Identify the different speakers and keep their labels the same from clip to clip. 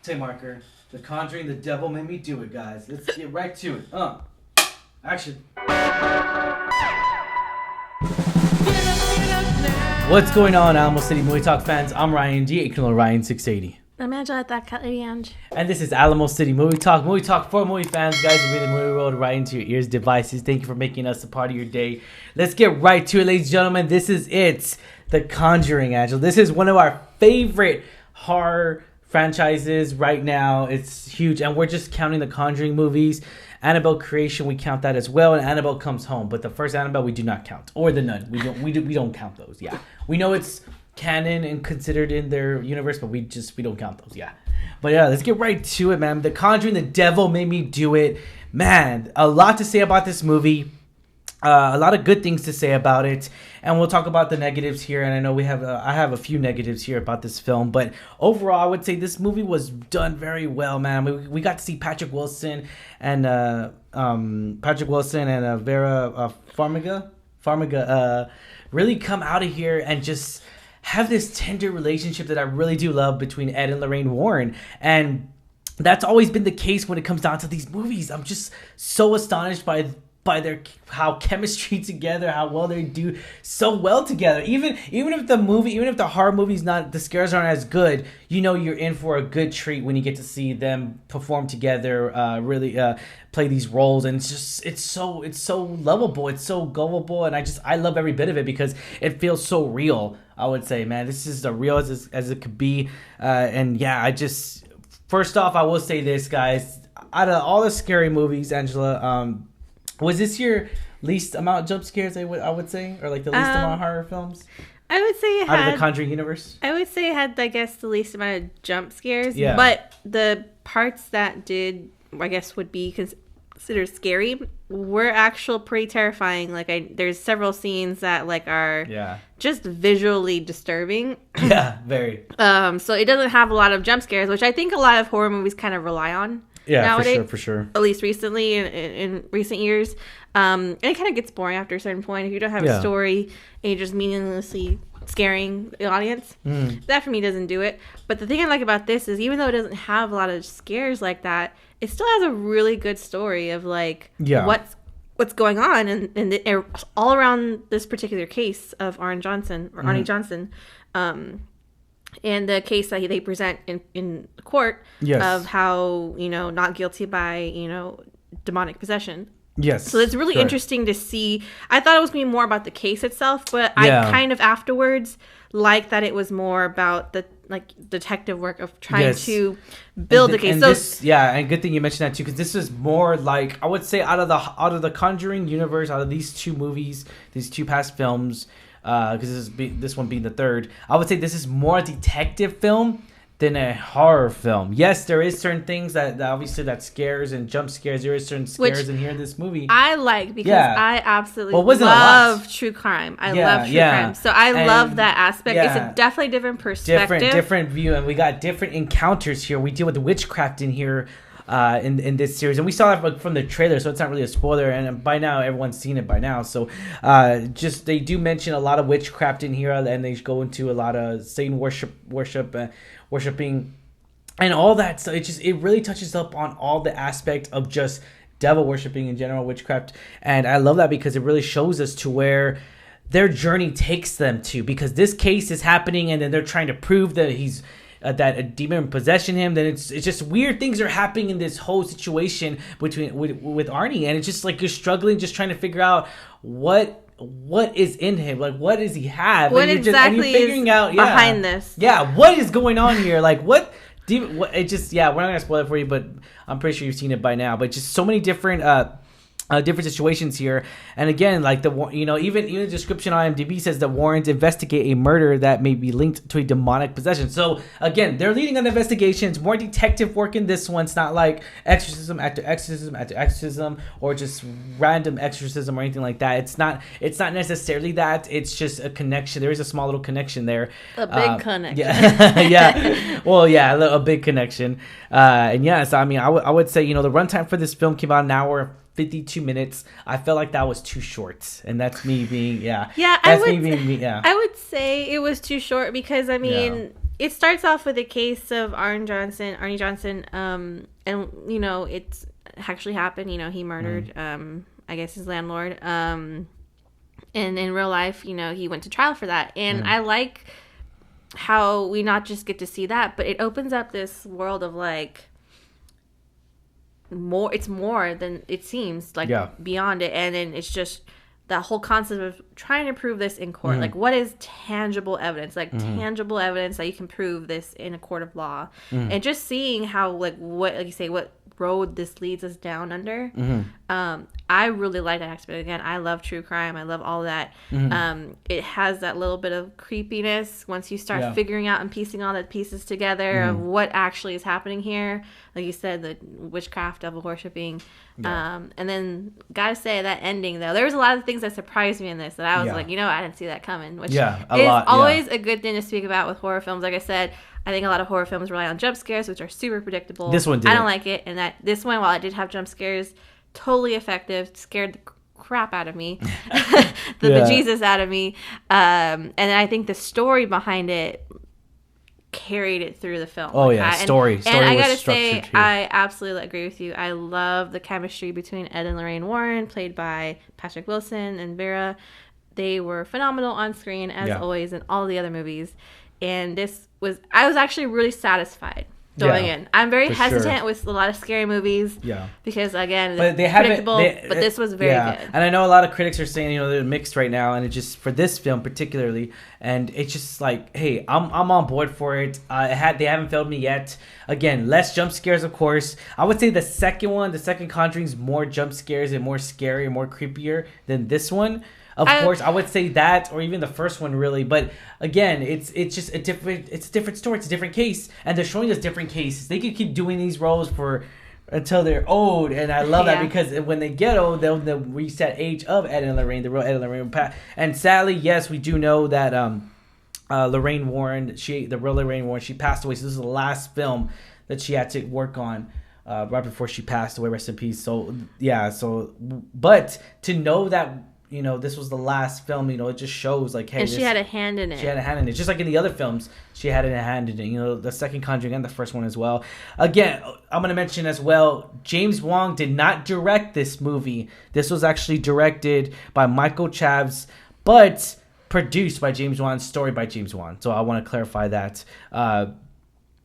Speaker 1: Tay marker. The Conjuring, the devil made me do it, guys. Let's get right to it. Action. What's going on, Alamo City Movie Talk fans? I'm Ryan G, aka Ryan680.
Speaker 2: I'm Angela at that Lady Ange.
Speaker 1: And this is Alamo City Movie Talk for movie fans, guys. We the movie world right into your ears, devices. Thank you for making us a part of your day. Let's get right to it, ladies and gentlemen. This is it, The Conjuring, Angela. This is one of our favorite horror franchises right now. It's huge, and we're just counting the Conjuring movies. Annabelle Creation, we count that as well, and Annabelle Comes Home. But the first Annabelle, we do not count, or the Nun. We don't count those. Yeah, we know it's canon and considered in their universe, but we don't count those. Yeah, but yeah, let's get right to it, man. The Conjuring, the devil made me do it, man. A lot to say about this movie. A lot of good things to say about it, and we'll talk about the negatives here. And I know I have a few negatives here about this film, but overall, I would say this movie was done very well, man. We got to see Patrick Wilson and Vera Farmiga really come out of here and just have this tender relationship that I really do love between Ed and Lorraine Warren. And that's always been the case when it comes down to these movies. I'm just so astonished by their how chemistry together, how well they do so well together. Even if the horror movie's not, the scares aren't as good, you know you're in for a good treat when you get to see them perform together, really play these roles. And it's so lovable, it's so gullible, and I love every bit of it because it feels so real. I would say, man, this is as real as it could be. And yeah, first off, I will say this, guys, out of all the scary movies, Angela, was this your least amount of jump scares, I would say? Or like the least amount of horror films?
Speaker 2: I would say it
Speaker 1: out of the Conjuring universe? I
Speaker 2: would say it had, I guess, the least amount of jump scares.
Speaker 1: Yeah.
Speaker 2: But the parts that did, I guess, would be considered scary were actual pretty terrifying. There's several scenes that are just visually disturbing.
Speaker 1: Yeah, very.
Speaker 2: So it doesn't have a lot of jump scares, which I think a lot of horror movies kind of rely on.
Speaker 1: Yeah,
Speaker 2: nowadays,
Speaker 1: for sure.
Speaker 2: At least recently, in recent years. And it kind of gets boring after a certain point. If you don't have a story and you're just meaninglessly scaring the audience, that for me doesn't do it. But the thing I like about this is even though it doesn't have a lot of scares like that, it still has a really good story of what's going on and all around this particular case of Arnie Johnson. And the case that they present in court of how, not guilty by, demonic possession.
Speaker 1: Yes.
Speaker 2: So it's really interesting to see. I thought it was going to be more about the case itself, but I kind of afterwards liked that it was more about the detective work of trying to build the case.
Speaker 1: And good thing you mentioned that too, because this is more like, I would say out of the Conjuring universe, out of these two movies, these two past films, because this one being the third, I would say this is more a detective film than a horror film. Yes, there is certain things that obviously that scares and jump scares. There is certain scares in here in this movie.
Speaker 2: I like because I absolutely love true crime. I love true crime. So I love that aspect. It's a definitely different perspective.
Speaker 1: Different view, and we got different encounters here. We deal with witchcraft in here. In this series, and we saw that from the trailer, so it's not really a spoiler, and by now everyone's seen it by now. So they do mention a lot of witchcraft in here, and they go into a lot of Satan worshiping and all that. So it really touches up on all the aspect of just devil worshiping in general, witchcraft, and I love that because it really shows us to where their journey takes them to, because this case is happening and then they're trying to prove that he's that a demon possession him. Then it's just weird things are happening in this whole situation with Arnie, and it's just like you're struggling, just trying to figure out what is in him, what does he have,
Speaker 2: what exactly you're figuring out behind this.
Speaker 1: What is going on here, we're not gonna spoil it for you, but I'm pretty sure you've seen it by now. But just so many different situations here, and again, even the description on IMDb says that Warrens investigate a murder that may be linked to a demonic possession. So again, they're leading on investigations, more detective work in this one. It's not like exorcism after exorcism after exorcism, or just random exorcism or anything like that. It's not necessarily that. It's just a connection. There is a small little connection there.
Speaker 2: A big connection.
Speaker 1: Yeah. Well, a big connection. So I would say, the runtime for this film came out an hour 52 minutes. I felt like that was too short, and that's me being
Speaker 2: I would say it was too short because it starts off with a case of Arnie Johnson, and you know, it's actually happened. You know, he murdered, I guess, his landlord. And in real life, you know, he went to trial for that. And I like how we not just get to see that, but it opens up this world of like more. It's more than it seems, like beyond it. And then it's just that whole concept of trying to prove this in court. Like, what is tangible evidence? Like, tangible evidence that you can prove this in a court of law. And just seeing how, like you say, what road this leads us down under. I really like that aspect. Again, I love true crime. I love all that. It has that little bit of creepiness once you start figuring out and piecing all the pieces together of what actually is happening here. Like you said, the witchcraft, devil worshiping. And then, gotta say, that ending, though, there was a lot of things that surprised me in this that I was like, you know, I didn't see that coming. Which is always a good thing to speak about with horror films. Like I said, I think a lot of horror films rely on jump scares, which are super predictable.
Speaker 1: This one didn't.
Speaker 2: I don't like it. And this one, while it did have jump scares, totally effective, scared the crap out of me, the bejesus out of me. And I think the story behind it carried it through the film.
Speaker 1: Oh, yeah, story
Speaker 2: and I gotta
Speaker 1: was
Speaker 2: say,
Speaker 1: too.
Speaker 2: I absolutely agree with you. I love the chemistry between Ed and Lorraine Warren, played by Patrick Wilson and Vera. They were phenomenal on screen, as always, in all the other movies. And I was actually really satisfied going in. I'm very hesitant with a lot of scary movies. Because, again, it's predictable, but this was very good.
Speaker 1: And I know a lot of critics are saying, you know, they're mixed right now, and it just, for this film particularly, and it's just like, hey, I'm on board for it. They haven't failed me yet. Again, less jump scares, of course. I would say the second Conjuring's more jump scares and more scary and more creepier than this one. Of course, I would say that, or even the first one, really. But again, it's just a different story. It's a different case, and they're showing us different cases. They could keep doing these roles until they're old, and I love that, because when they get old, they'll reach that age of Ed and Lorraine, the real Ed and Lorraine. And sadly, yes, we do know that Lorraine Warren, the real Lorraine Warren, she passed away. So this is the last film that she had to work on. Right before she passed away, rest in peace. So yeah, but to know that, you know, this was the last film, you know, it just shows like, hey,
Speaker 2: and she had a hand in it.
Speaker 1: She had a hand in it, just like in the other films. She had a hand in it. You know, the second Conjuring and the first one as well. Again, I'm gonna mention as well, James Wan did not direct this movie. This was actually directed by Michael Chaves, but produced by James Wan, story by James Wan. So I want to clarify that.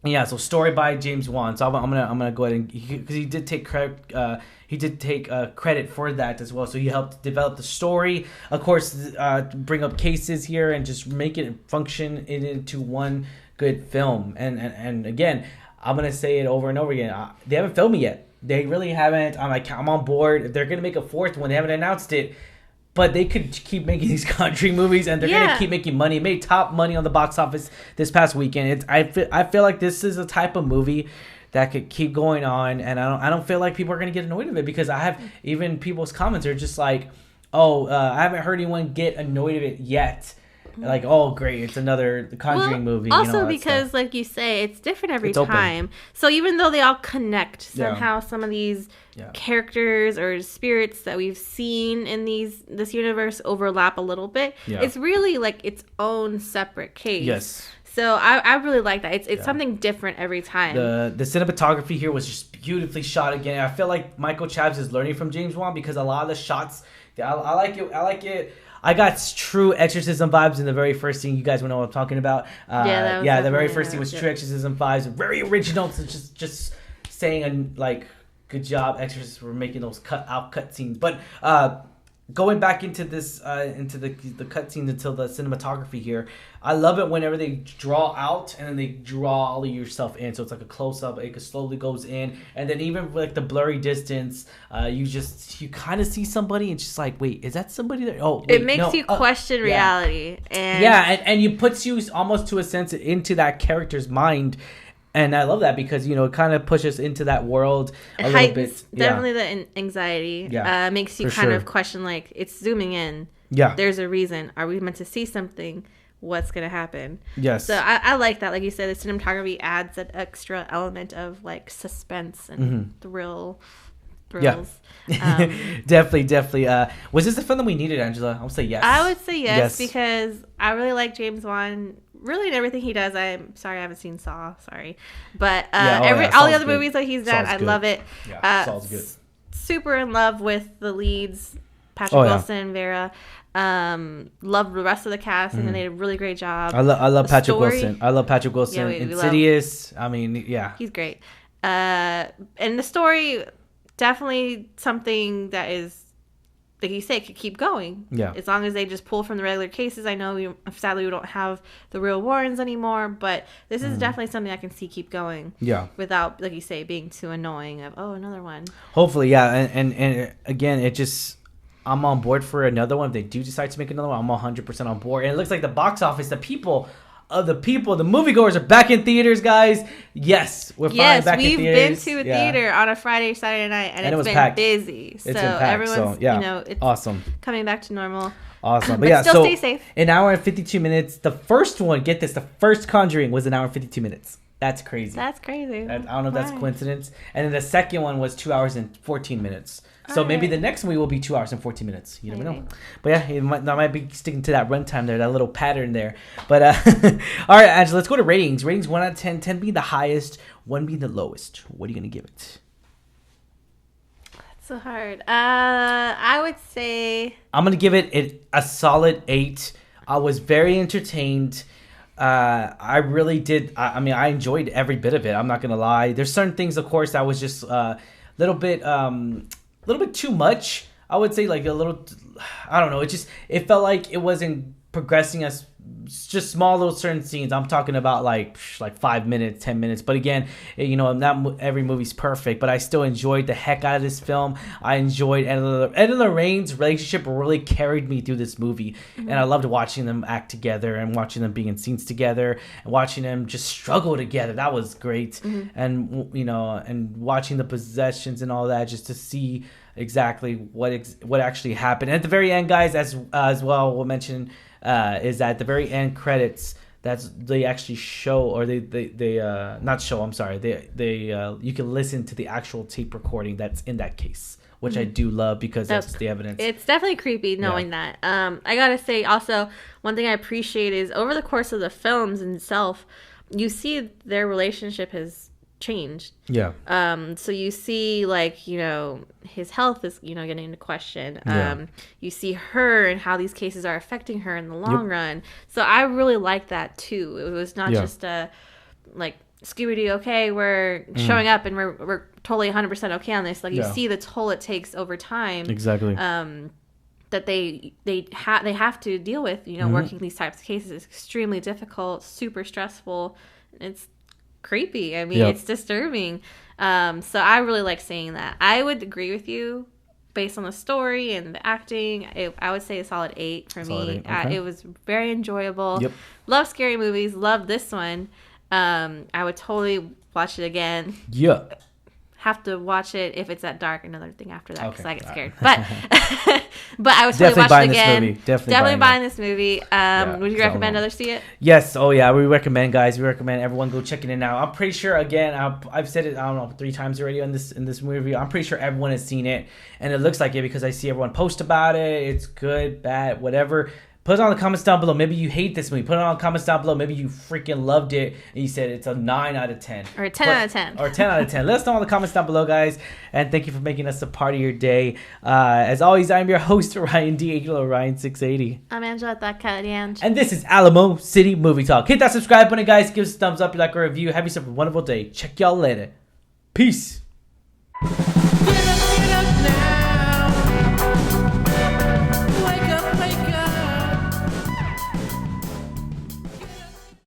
Speaker 1: Yeah, so story by James Wan. So I'm gonna go ahead and, because he did take credit. He did take credit for that as well. So he helped develop the story, of course, bring up cases here, and just make it function into one good film. And again, I'm gonna say it over and over again. They haven't filmed it yet. They really haven't. I'm on board. If they're gonna make a fourth one, they haven't announced it. But they could keep making these Conjuring movies, and they're gonna keep making money. It made top money on the box office this past weekend. I feel like this is a type of movie that could keep going on, and I don't feel like people are gonna get annoyed with it, because I have even people's comments are just like, I haven't heard anyone get annoyed of it yet. Like, oh great, it's another Conjuring movie.
Speaker 2: Also,
Speaker 1: you know,
Speaker 2: because like you say, it's different every time. So even though they all connect somehow, some of these characters or spirits that we've seen in this universe overlap a little bit. It's really like its own separate case.
Speaker 1: Yes.
Speaker 2: So I really like that. It's something different every time.
Speaker 1: The cinematography here was just beautifully shot again. I feel like Michael Chaves is learning from James Wan, because a lot of the shots, I like it. I got true exorcism vibes in the very first scene. You guys know what I'm talking about. The very first scene was true exorcism vibes. Very original. So just saying, like, good job, exorcists, for making those cut scenes. But going back into this, into the cut scenes, until the cinematography here, I love it whenever they draw out and then they draw all of yourself in. So it's like a close up. It slowly goes in, and then even like the blurry distance, you kind of see somebody, and just like, wait, is that somebody there? Oh, wait,
Speaker 2: it makes you question reality,
Speaker 1: and it puts you almost to a sense into that character's mind. And I love that, because, you know, it kind of pushes into that world a little bit.
Speaker 2: Definitely the anxiety. Makes you kind of question, like, it's zooming in. There's a reason. Are we meant to see something? What's going to happen? Yes. So I like that. Like you said, the cinematography adds that extra element of, like, suspense and thrills.
Speaker 1: Definitely. Was this the film that we needed, Angela? I would say yes.
Speaker 2: I would say yes, because I really like James Wan really in everything he does. I'm sorry I haven't seen Saw. Sorry, but
Speaker 1: yeah,
Speaker 2: all the other movies that he's done, I love it.
Speaker 1: Yeah, Saw's good.
Speaker 2: Super in love with the leads, Patrick Wilson, Vera. Love the rest of the cast, and they did a really great job.
Speaker 1: I love Patrick Wilson. I love Patrick Wilson.
Speaker 2: Yeah,
Speaker 1: Insidious. I mean, yeah,
Speaker 2: he's great. And the story, definitely something that is, like you say, could keep going.
Speaker 1: Yeah.
Speaker 2: As long as they just pull from the regular cases. I know sadly we don't have the real Warrens anymore, but this is definitely something I can see keep going. Yeah. Without, like you say, being too annoying of, oh, another one.
Speaker 1: Hopefully, yeah. And again, it just, I'm on board for another one. If they do decide to make another one, I'm 100% on board. And it looks like the box office, the moviegoers are back in theaters, guys. Yes, we're finally back in theaters.
Speaker 2: Yes, we've been to a theater on a Friday, Saturday night, and it's been packed. Busy. So everyone's, it's awesome. Coming back to normal.
Speaker 1: Awesome.
Speaker 2: But still stay safe.
Speaker 1: An hour and 52 minutes. The first one, get this, the first Conjuring was an hour and 52 minutes. That's crazy.
Speaker 2: That's crazy.
Speaker 1: I don't know if that's a coincidence. And then the second one was 2 hours and 14 minutes. So maybe the next movie will be 2 hours and 14 minutes. You never know. But yeah, I might be sticking to that runtime there, that little pattern there. But all right, Angela, let's go to ratings. Ratings 1 out of 10, 10 being the highest, 1 being the lowest. What are you going to give it?
Speaker 2: That's so hard. I would say
Speaker 1: I'm going to give it a solid 8. I was very entertained. I really did. I mean, I enjoyed every bit of it. I'm not going to lie. There's certain things, of course, that was just a little bit too much. I would say like a little, I don't know. It felt like it wasn't progressing as just small little certain scenes. I'm talking about like 5 minutes, 10 minutes. But again, not every movie's perfect, but I still enjoyed the heck out of this film. I enjoyed Ed and Lorraine's relationship really carried me through this movie. Mm-hmm. And I loved watching them act together and watching them being in scenes together and watching them just struggle together. That was great. Mm-hmm. And, and watching the possessions and all that just to see exactly what actually happened. And at the very end, guys, as well, we'll mention is that at the very end credits they actually show, or they not show, I'm sorry, they you can listen to the actual tape recording that's in that case, which I do love because that's the evidence. It's
Speaker 2: definitely creepy knowing that. I gotta say also, one thing I appreciate is over the course of the films itself, you see their relationship has changed. Yeah. So you see, like, his health is, getting into question. You see her and how these cases are affecting her in the long run. So I really like that too. It was not just a like Scooby-Doo, okay, we're showing up and we're totally 100% okay on this. Like you see the toll it takes over time. Exactly. That they have to deal with, working these types of cases is extremely difficult, super stressful. It's creepy. I mean, it's disturbing. So I really like seeing that. I would agree with you based on the story and the acting. I would say a solid 8 for me. 8. Okay. It was very enjoyable. Yep. Love scary movies. Love this one. I would totally watch it again. Yeah. Have to watch it if it's that dark. Another thing after that because I get scared. But I would totally watch it again. Definitely buying this movie. Would you recommend others see it?
Speaker 1: Yes. Oh yeah. We recommend, guys. We recommend everyone go check it out. I'm pretty sure. Again, I've said it. I don't know 3 times already in this movie. I'm pretty sure everyone has seen it, and it looks like it because I see everyone post about it. It's good, bad, whatever. Put it on the comments down below. Maybe you hate this movie. Put it on the comments down below. Maybe you freaking loved it and you said it's a 9 out of 10.
Speaker 2: Or a 10 out of 10.
Speaker 1: Or 10 out of 10. Let us know in the comments down below, guys. And thank you for making us a part of your day. As always, I'm your host, Ryan D. Ryan680.
Speaker 2: I'm Angela, that cat Ange.
Speaker 1: And this is Alamo City Movie Talk. Hit that subscribe button, guys. Give us a thumbs up. You like our review. Have yourself a wonderful day. Check y'all later. Peace.